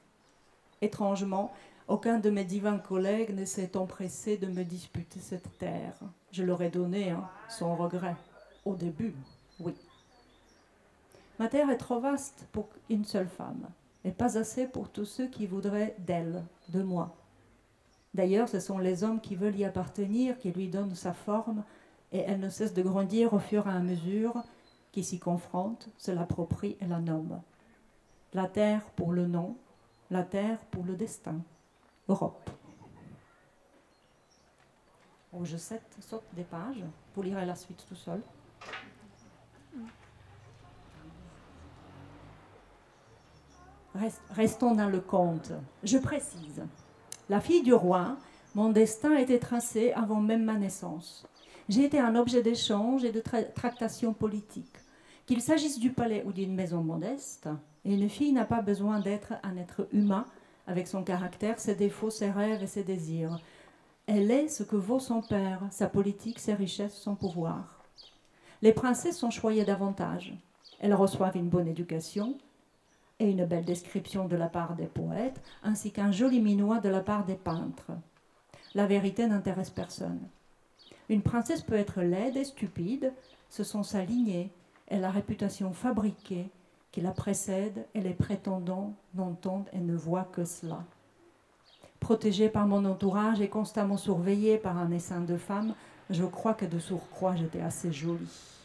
Speaker 2: Étrangement, aucun de mes divins collègues ne s'est empressé de me disputer cette terre. Je leur ai donné, hein, sans regret. Au début, oui. Ma terre est trop vaste pour une seule femme, et pas assez pour tous ceux qui voudraient d'elle, de moi. D'ailleurs, ce sont les hommes qui veulent y appartenir qui lui donnent sa forme, et elle ne cesse de grandir au fur et à mesure qui s'y confrontent, se l'approprient et la nomment. La terre pour le nom, la terre pour le destin. Europe. Oh, je saute des pages, vous lirez la suite tout seul. Restons dans le conte. Je précise. La fille du roi, mon destin était tracé avant même ma naissance. J'ai été un objet d'échange et de tractation politique. Qu'il s'agisse du palais ou d'une maison modeste, une fille n'a pas besoin d'être un être humain avec son caractère, ses défauts, ses rêves et ses désirs. Elle est ce que vaut son père, sa politique, ses richesses, son pouvoir. Les princesses sont choyées davantage. Elles reçoivent une bonne éducation et une belle description de la part des poètes, ainsi qu'un joli minois de la part des peintres. La vérité n'intéresse personne. Une princesse peut être laide et stupide, ce sont sa lignée et la réputation fabriquée qui la précède et les prétendants n'entendent et ne voient que cela. Protégée par mon entourage et constamment surveillée par un essaim de femmes, je crois que de surcroît j'étais assez jolie.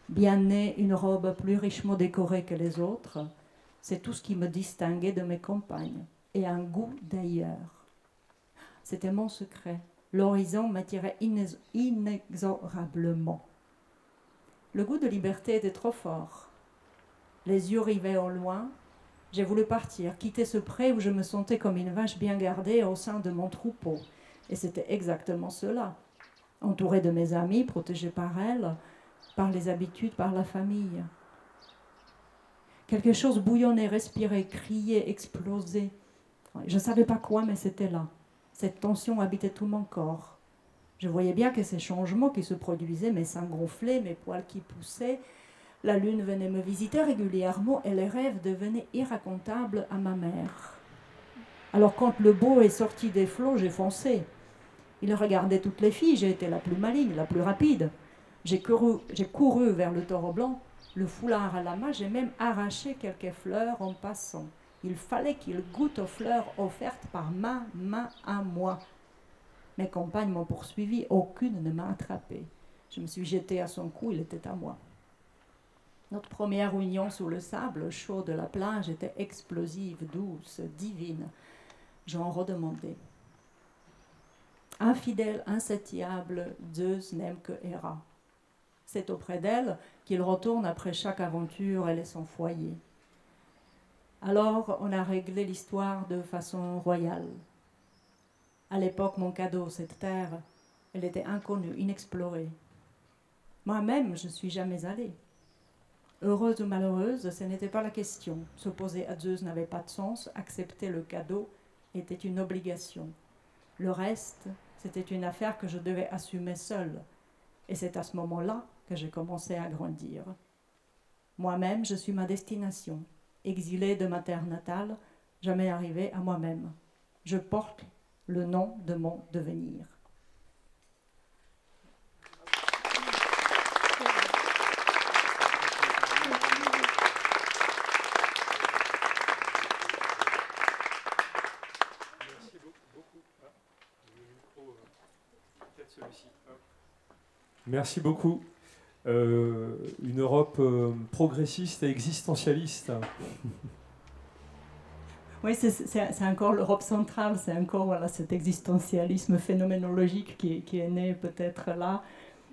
Speaker 2: Bien née, une robe plus richement décorée que les autres, c'est tout ce qui me distinguait de mes compagnes, et un goût d'ailleurs. C'était mon secret. L'horizon m'attirait inexorablement. Le goût de liberté était trop fort. Les yeux rivés au loin, j'ai voulu partir, quitter ce pré où je me sentais comme une vache bien gardée au sein de mon troupeau. Et c'était exactement cela. Entourée de mes amis, protégée par elles, par les habitudes, par la famille. Quelque chose bouillonnait, respirait, criait, explosait. Je ne savais pas quoi, mais c'était là. Cette tension habitait tout mon corps. Je voyais bien que ces changements qui se produisaient, mes seins gonflés, mes poils qui poussaient, la lune venait me visiter régulièrement et les rêves devenaient irracontables à ma mère. Alors quand le beau est sorti des flots, j'ai foncé. Il regardait toutes les filles, j'ai été la plus maligne, la plus rapide. J'ai couru vers le taureau blanc, le foulard à la main, j'ai même arraché quelques fleurs en passant. Il fallait qu'il goûte aux fleurs offertes par ma main à moi. Mes compagnes m'ont poursuivi, aucune ne m'a attrapé. Je me suis jetée à son cou, il était à moi. Notre première union sous le sable chaud de la plage était explosive, douce, divine. J'en redemandais. Infidèle, insatiable, Zeus n'aime que Héra. C'est auprès d'elle qu'il retourne après chaque aventure, elle est son foyer. Alors, on a réglé l'histoire de façon royale. À l'époque, mon cadeau, cette terre, elle était inconnue, inexplorée. Moi-même, je ne suis jamais allée. Heureuse ou malheureuse, ce n'était pas la question. S'opposer à Zeus n'avait pas de sens, accepter le cadeau était une obligation. Le reste, c'était une affaire que je devais assumer seule. Et c'est à ce moment-là que j'ai commencé à grandir. Moi-même, je suis ma destination. Exilée de ma terre natale, jamais arrivée à moi-même. Je porte le nom de mon devenir.
Speaker 1: Merci beaucoup. Le micro, peut-être celui-ci. Merci beaucoup. Une Europe progressiste et existentialiste.
Speaker 2: Oui, c'est encore l'Europe centrale, c'est encore voilà, cet existentialisme phénoménologique qui est né peut-être là.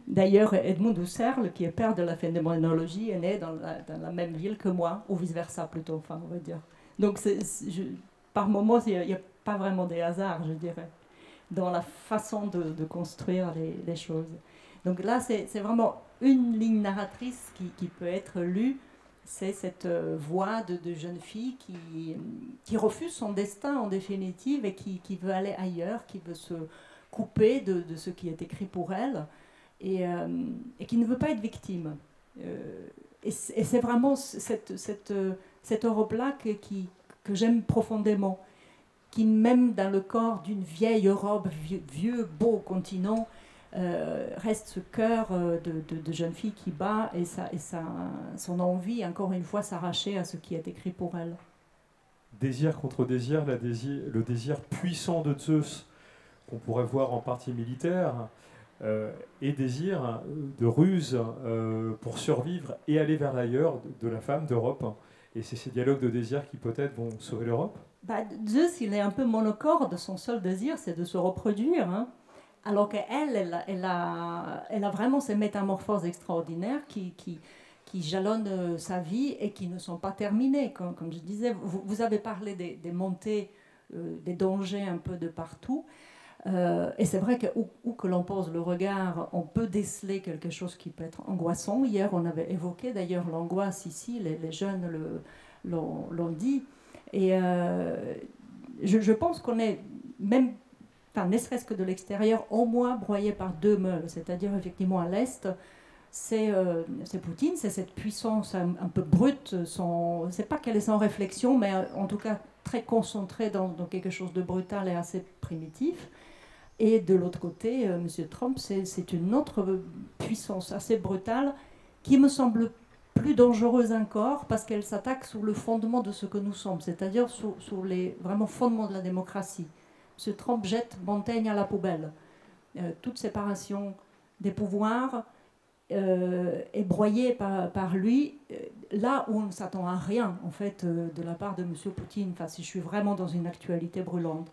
Speaker 2: D'ailleurs, Edmund Husserl, qui est père de la phénoménologie, est né dans la même ville que moi, ou vice-versa plutôt, enfin, on va dire. Donc, par moments, il n'y a pas vraiment des hasards, je dirais, dans la façon de construire les choses. Donc là, c'est vraiment une ligne narratrice qui peut être lue. C'est cette voix de jeune fille qui refuse son destin en définitive et qui veut aller ailleurs, qui veut se couper de ce qui est écrit pour elle et qui ne veut pas être victime. c'est vraiment cette Europe-là que j'aime profondément, qui même dans le corps d'une vieille Europe, vieux beau continent, reste ce cœur de jeune fille qui bat et son envie, encore une fois, s'arracher à ce qui est écrit pour elle.
Speaker 1: Désir contre désir, le désir puissant de Zeus, qu'on pourrait voir en partie militaire, et désir de ruse pour survivre et aller vers l'ailleurs de la femme d'Europe. Et c'est ces dialogues de désir qui peut-être vont sauver l'Europe.
Speaker 2: Zeus, il est un peu monocorde, son seul désir c'est de se reproduire, hein. Alors qu'elle, elle a vraiment ces métamorphoses extraordinaires qui jalonnent sa vie et qui ne sont pas terminées. Comme je disais, vous avez parlé des montées, des dangers un peu de partout. Et c'est vrai que où que l'on pose le regard, on peut déceler quelque chose qui peut être angoissant. Hier, on avait évoqué d'ailleurs l'angoisse ici, les jeunes l'ont dit. Et je pense qu'on est même, enfin, ne serait-ce que de l'extérieur, au moins broyé par deux meules. C'est-à-dire, effectivement, à l'Est, c'est Poutine, c'est cette puissance un peu brute. C'est pas qu'elle est sans réflexion, mais en tout cas très concentrée dans quelque chose de brutal et assez primitif. Et de l'autre côté, M. Trump, c'est une autre puissance assez brutale qui me semble plus dangereuse encore parce qu'elle s'attaque sur le fondement de ce que nous sommes, c'est-à-dire sur les vraiment fondements de la démocratie. M. Trump jette Montaigne à la poubelle. Toute séparation des pouvoirs est broyée par lui, là où on ne s'attend à rien, en fait, de la part de M. Poutine, enfin, si je suis vraiment dans une actualité brûlante.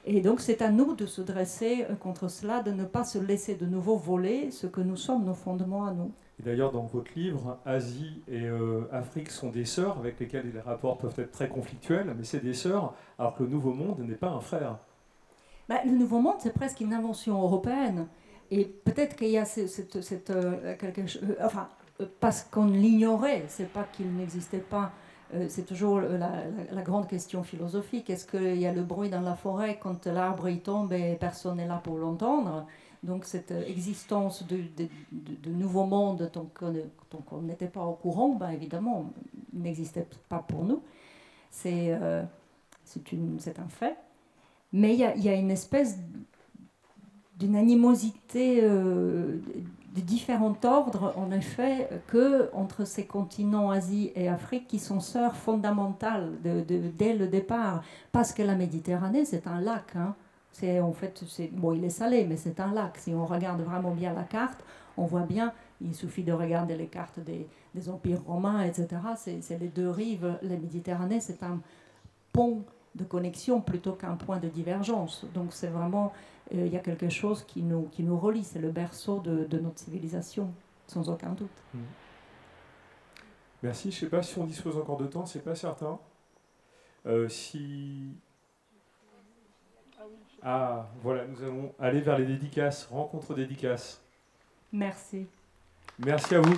Speaker 2: Et donc c'est à nous de se dresser contre cela, de ne pas se laisser de nouveau voler ce que nous sommes, nos fondements à nous.
Speaker 1: Et d'ailleurs, dans votre livre, Asie et Afrique sont des sœurs avec lesquelles les rapports peuvent être très conflictuels, mais c'est des sœurs, alors que le Nouveau Monde n'est pas un frère.
Speaker 2: Le Nouveau Monde, c'est presque une invention européenne. Et peut-être qu'il y a quelque chose... Enfin, parce qu'on l'ignorait, c'est pas qu'il n'existait pas. C'est toujours la grande question philosophique. Est-ce qu'il y a le bruit dans la forêt quand l'arbre y tombe et personne n'est là pour l'entendre? Donc cette existence de nouveaux mondes dont on n'était pas au courant, évidemment, n'existait pas pour nous. C'est un fait. Mais il y a une espèce d'une animosité de différents ordres, en effet, entre ces continents, Asie et Afrique, qui sont sœurs fondamentales dès le départ. Parce que la Méditerranée, c'est un lac. Hein. Bon, il est salé, mais c'est un lac. Si on regarde vraiment bien la carte, on voit bien, il suffit de regarder les cartes des empires romains, etc. C'est les deux rives. La Méditerranée, c'est un pont de connexion plutôt qu'un point de divergence. Donc c'est vraiment, il y a quelque chose qui nous relie. C'est le berceau de notre civilisation, sans aucun doute.
Speaker 1: Merci. Je ne sais pas si on dispose encore de temps, c'est pas certain. Voilà, nous allons aller vers les dédicaces, rencontre dédicaces.
Speaker 2: Merci.
Speaker 1: Merci à vous.